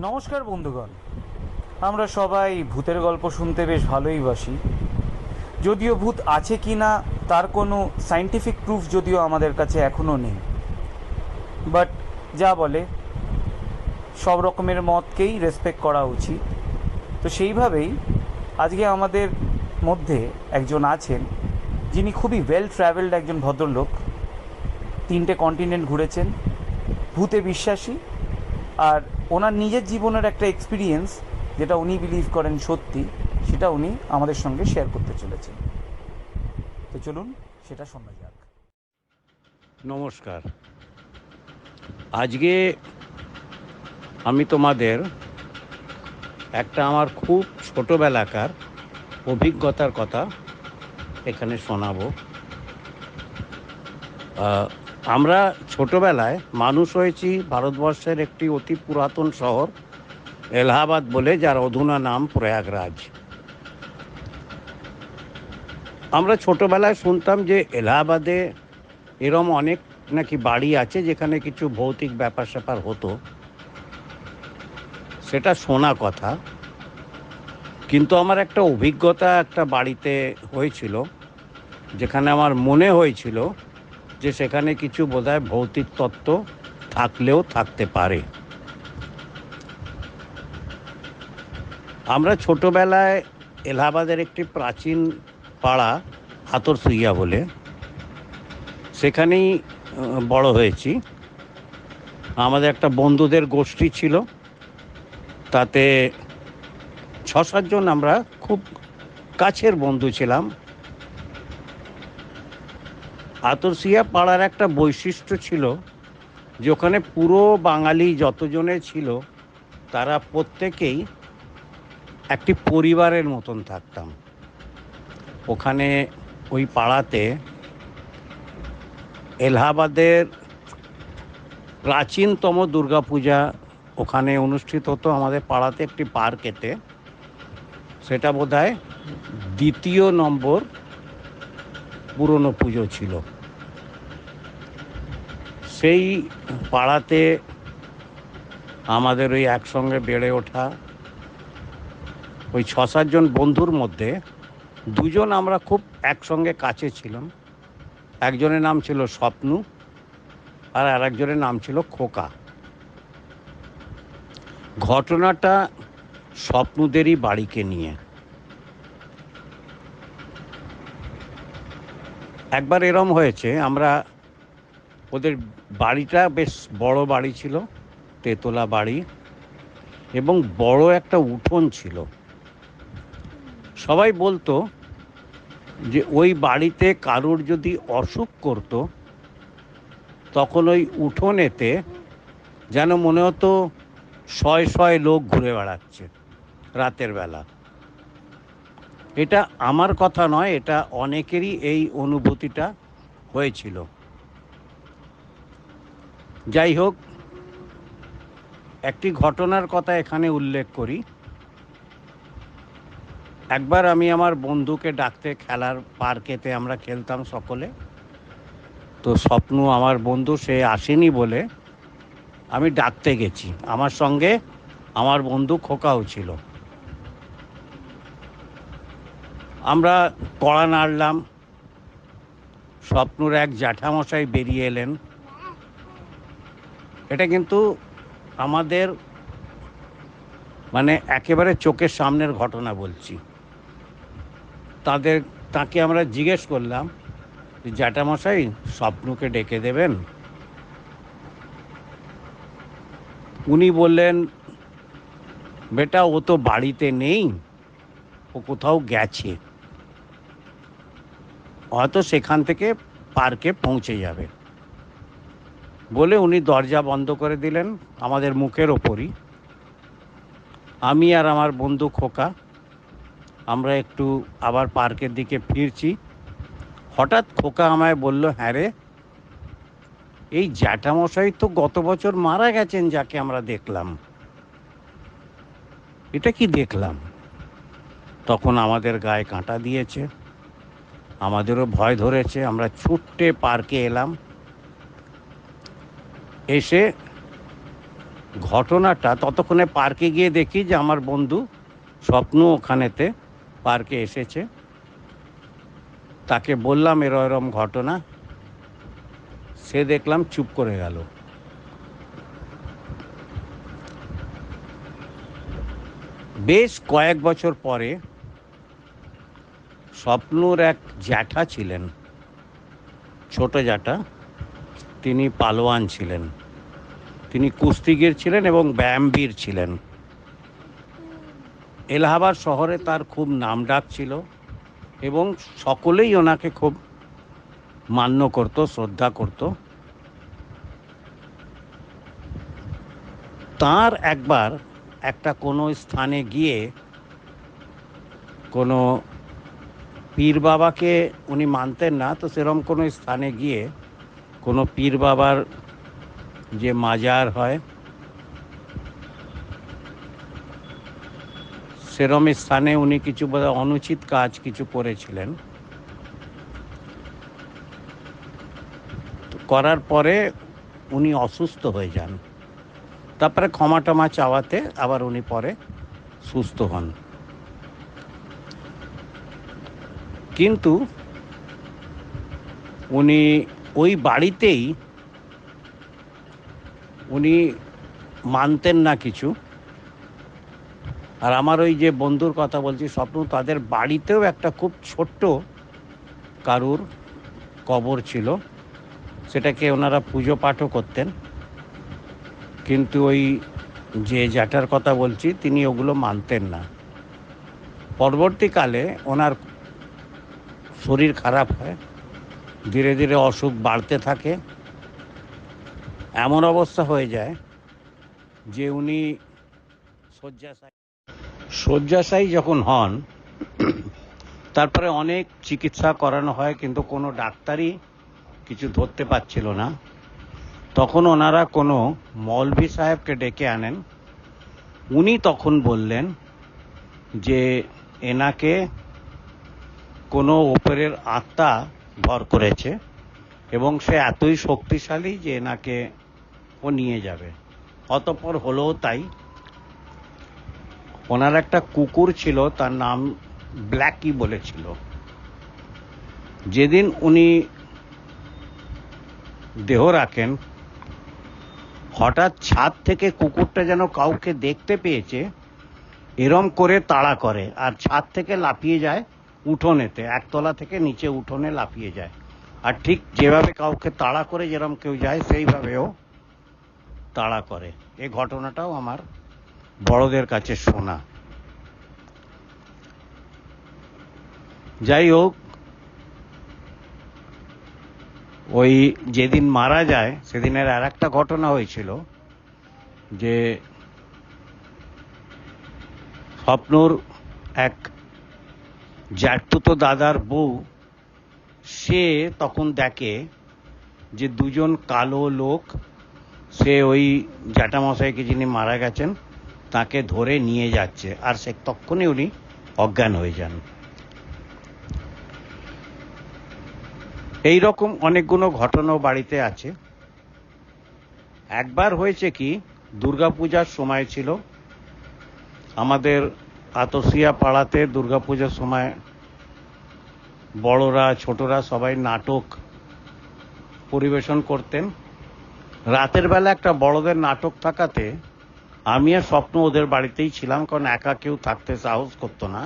নমস্কার বন্ধুগণ। আমরা সবাই ভূতের গল্প শুনতে বেশ ভালোই বাসি। যদিও ভূত আছে কি না তার কোনো সায়েন্টিফিক প্রুফ যদিও আমাদের কাছে এখনও নেই, বাট যা বলে সব রকমের মতকেই রেসপেক্ট করা উচিত। তো সেইভাবেই আজকে আমাদের মধ্যে একজন আছেন যিনি খুবই ওয়েল ট্রাভেলড একজন ভদ্রলোক। 3টে কন্টিনেন্ট ঘুরেছেন, ভূতে বিশ্বাসী, আর ওনার নিজের জীবনের একটা এক্সপিরিয়েন্স যেটা উনি বিলিভ করেন সত্যি, সেটা উনি আমাদের সঙ্গে শেয়ার করতে চলেছেন। তো চলুন সেটা শোনা যাক। নমস্কার। আজকে আমি তোমাদের একটা আমার খুব ছোটোবেলাকার অভিজ্ঞতার কথা এখানে শোনাবো। আমরা ছোটোবেলায় মানুষ হয়েছি ভারতবর্ষের একটি অতি পুরাতন শহর এলাহাবাদ বলে, যার অধুনা নাম প্রয়াগরাজ। আমরা ছোটোবেলায় শুনতাম যে এলাহাবাদে এরম অনেক নাকি বাড়ি আছে যেখানে কিছু ভৌতিক ব্যাপার স্যাপার হতো, সেটা শোনা কথা। কিন্তু আমার একটা অভিজ্ঞতা একটা বাড়িতে হয়েছিল, যেখানে আমার মনে হয়েছিল যে সেখানে কিছু বোধহয় ভৌতিক তত্ত্ব থাকলেও থাকতে পারে। আমরা ছোটোবেলায় এলাহাবাদের একটি প্রাচীন পাড়া আতরসুইয়া বলে, সেখানেই বড় হয়েছি। আমাদের একটা বন্ধুদের গোষ্ঠী ছিল, তাতে 6-7 জন আমরা খুব কাছের বন্ধু ছিলাম। আতরসিয়া পাড়ার একটা বৈশিষ্ট্য ছিল যে ওখানে পুরো বাঙালি যতজনে ছিল তারা প্রত্যেকেই একটি পরিবারের মতন থাকতাম। ওখানে ওই পাড়াতে এলাহাবাদের প্রাচীনতম দুর্গাপূজা ওখানে অনুষ্ঠিত হতো আমাদের পাড়াতে একটি পার্কেতে। সেটা বোধহয় 2য় নম্বর পুরনো পুজো ছিল। সেই পাড়াতে আমাদের ওই একসঙ্গে বেড়ে ওঠা ওই 6-7 জন বন্ধুর মধ্যে 2 জন আমরা খুব একসঙ্গে কাছে ছিলাম। একজনের নাম ছিল স্বপ্নু আর আরেকজনের নাম ছিল খোকা। ঘটনাটা স্বপ্নুদেরই বাড়িকে নিয়ে। একবার এরম হয়েছে, আমরা ওদের বাড়িটা বেশ বড় বাড়ি ছিল, তেতলা বাড়ি, এবং বড় একটা উঠোন ছিল। সবাই বলতো যে ওই বাড়িতে কারুর যদি অসুখ করতো তখন ওই উঠোনেতে যেন মনে হতো শয়ে শয়ে লোক ঘুরে বেড়াচ্ছে রাতের বেলা। এটা আমার কথা নয়, এটা অনেকেরই এই অনুভূতিটা হয়েছিল। যাই হোক, একটি ঘটনার কথা এখানে উল্লেখ করি। একবার আমি আমার বন্ধুকে ডাকতে, খেলার পার্কেতে আমরা খেলতাম সকলে, তো স্বপ্ন আমার বন্ধু, সে আসেনি বলে আমি ডাকতে গেছি। আমার সঙ্গে আমার বন্ধু খোকাও ছিল। আমরা কড়া নাড়লাম, স্বপ্নুর এক জ্যাঠামশাই বেরিয়ে এলেন। এটা কিন্তু আমাদের মানে একেবারে চোখের সামনের ঘটনা বলছি। তাকে আমরা জিজ্ঞেস করলাম যে জ্যাঠামশাই, স্বপ্নুকে ডেকে দেবেন? উনি বললেন, বেটা ও তো বাড়িতে নেই, ও কোথাও গেছে, হয়তো সেখান থেকে পার্কে পৌঁছে যাবে, বলে উনি দরজা বন্ধ করে দিলেন আমাদের মুখের ওপরই। আমি আর আমার বন্ধু খোকা আমরা একটু আবার পার্কের দিকে ফিরছি। হঠাৎ খোকা আমায় বলল, হ্যাঁ রে, এই জ্যাঠামশাই তো গত বছর মারা গেছেন, যাকে আমরা দেখলাম। এটা কি দেখলাম? তখন আমাদের গায়ে কাঁটা দিয়েছে, আমাদেরও ভয় ধরেছে। আমরা ছুট্টে পার্কে এলাম। এসে ঘটনাটা ততক্ষণে পার্কে গিয়ে দেখি যে আমার বন্ধু স্বপ্ন ওখানেতে পার্কে এসেছে। তাকে বললাম এরম ঘটনা, সে দেখলাম চুপ করে গেল। বেশ কয়েক বছর পরে স্বপ্নুর এক জ্যাঠা ছিলেন, ছোট জ্যাঠা, তিনি পালোয়ান ছিলেন, তিনি কুস্তিগীর ছিলেন এবং ব্যায়ামবীর ছিলেন। এলাহাবাদ শহরে তার খুব নামডাক ছিল এবং সকলেই ওনাকে খুব মান্য করত, শ্রদ্ধা করত। তার একবার একটা কোনো স্থানে গিয়ে কোনো পীর বাবাকে উনি মানতেন না, তো সেরকম কোনো স্থানে গিয়ে কোনো পীর বাবার যে মাজার হয় সেরম স্থানে উনি কিছু বোধহয় অনুচিত কাজ কিছু করেছিলেন। করার পরে উনি অসুস্থ হয়ে যান। তারপরে ক্ষমা টমা চাওয়াতে আবার উনি পরে সুস্থ হন। কিন্তু উনি ওই বাড়িতেই উনি মানতেন না কিছু। আর আমার ওই যে বন্ধুর কথা বলছি স্বপ্ন, তাদের বাড়িতেও একটা খুব ছোট্ট কারুর কবর ছিল, সেটাকে ওনারা পুজো পাঠও করতেন। কিন্তু ওই যে জ্যাঠার কথা বলছি তিনি ওগুলো মানতেন না। পরবর্তীকালে ওনার শরীর খারাপ হয়, ধীরে ধীরে অসুখ বাড়তে থাকে, এমন অবস্থা হয়ে যায় যে উনি শয্যাশায়ী যখন হন, তারপরে অনেক চিকিৎসা করানো হয় কিন্তু কোনো ডাক্তারই কিছু ধরতে পারছিল না। তখন ওনারা কোনো মৌলভী সাহেবকে ডেকে আনেন। উনি তখন বললেন যে এনাকে কোনো ওপরের আত্মা ভর করেছে এবং সে এতই শক্তিশালী যে এনাকে ও নিয়ে যাবে। অতঃপর হলো তাই। ওনার একটা কুকুর ছিল, তার নাম ব্ল্যাকি বলেছিল। যেদিন উনি দেহ রাখেন, হঠাৎ ছাদ থেকে কুকুরটা যেন কাউকে দেখতে পেয়েছে এরম করে তাড়া করে আর ছাদ থেকে লাফিয়ে যায় উঠোনেতে, একতলা থেকে নিচে উঠোনে লাফিয়ে যায়। আর ঠিক যেভাবে কাউকে তাড়া করে যেরকম কেউ যায় সেইভাবেও তাড়া করে। এই ঘটনাটাও আমার বড়দের কাছে শোনা। যাই হোক, ওই যেদিন মারা যায় সেদিনের আর একটা ঘটনা হয়েছিল যে স্বপ্নর এক জ্যাঠতুতো দাদার বউ, সে তখন দেখে যে দুজন কালো লোক, সে ওই জ্যাঠামশাইকে যিনি মারা গেছেন তাকে ধরে নিয়ে যাচ্ছে, আর সে তখনই উনি অজ্ঞান হয়ে যান। এই রকম অনেকগুলো ঘটনাও বাড়িতে আছে। একবার হয়েছে কি, দুর্গাপূজার সময় ছিল, আমাদের আতসিয়া পাড়াতে দুর্গাপূজার সময় বড়রা ছোটরা সবাই নাটক পরিবেশন করতেন। রাতের বেলা একটা বড়দের নাটক থাকাতে আমি আর স্বপ্ন ওদের বাড়িতেই ছিলাম, কারণ একা কেউ থাকতে সাহস করতো না।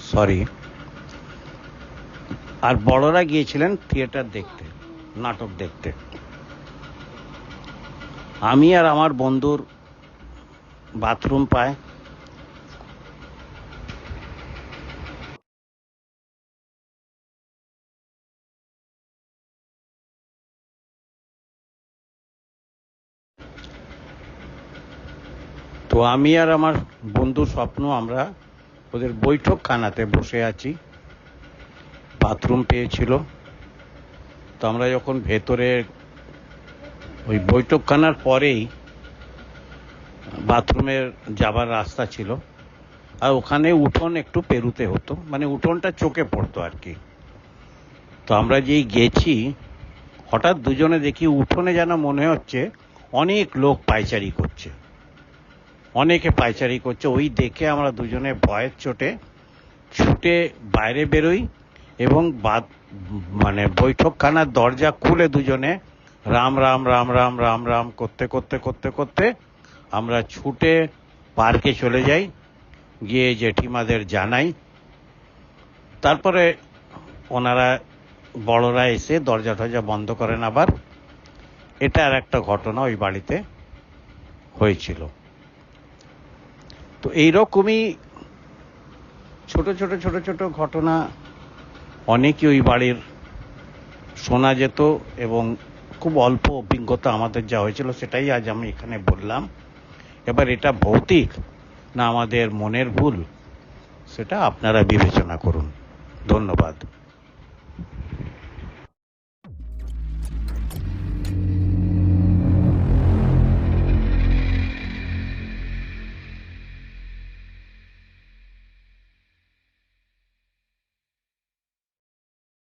সরি। আর বড়রা গিয়েছিলেন থিয়েটার দেখতে, নাটক দেখতে। আমি আর আমার বন্ধুর বাথরুম পায়, তো আমি আর আমার বন্ধু স্বপ্ন আমরা ওদের বৈঠকখানাতে বসে আছি, বাথরুম পেয়েছিল। তো আমরা যখন ভেতরে ওই বৈঠকখানার পরেই বাথরুমের যাবার রাস্তা ছিল, আর ওখানে উঠোন একটু পেরুতে হতো, মানে উঠোনটা চোখে পড়তো আর কি। তো আমরা যেই গেছি, হঠাৎ দুজনে দেখি উঠোনে যেন মনে হচ্ছে অনেক লোক পায়চারি করছে, অনেকে পায়চারি করছে। ওই দেখে আমরা দুজনে ভয়ের চোটে ছুটে বাইরে বেরোই এবং মানে বৈঠকখানার দরজা খুলে দুজনে রাম রাম রাম রাম রাম রাম করতে করতে করতে করতে আমরা ছুটে পার্কে চলে যাই, গিয়ে জেঠিমাদের জানাই। তারপরে ওনারা বড়রা এসে দরজা টরজা বন্ধ করেন আবার। এটা আর একটা ঘটনা ওই বাড়িতে হয়েছিল। তো এইরকমই ছোট ছোট ছোট ছোট ঘটনা অনেকই ওই বাড়ির শোনা যেত এবং খুব অল্প অভিজ্ঞতা আমাদের যা হয়েছিল সেটাই আজ আমি এখানে বললাম। এবার এটা ভৌতিক না আমাদের মনের ভুল সেটা আপনারা বিবেচনা করুন। ধন্যবাদ।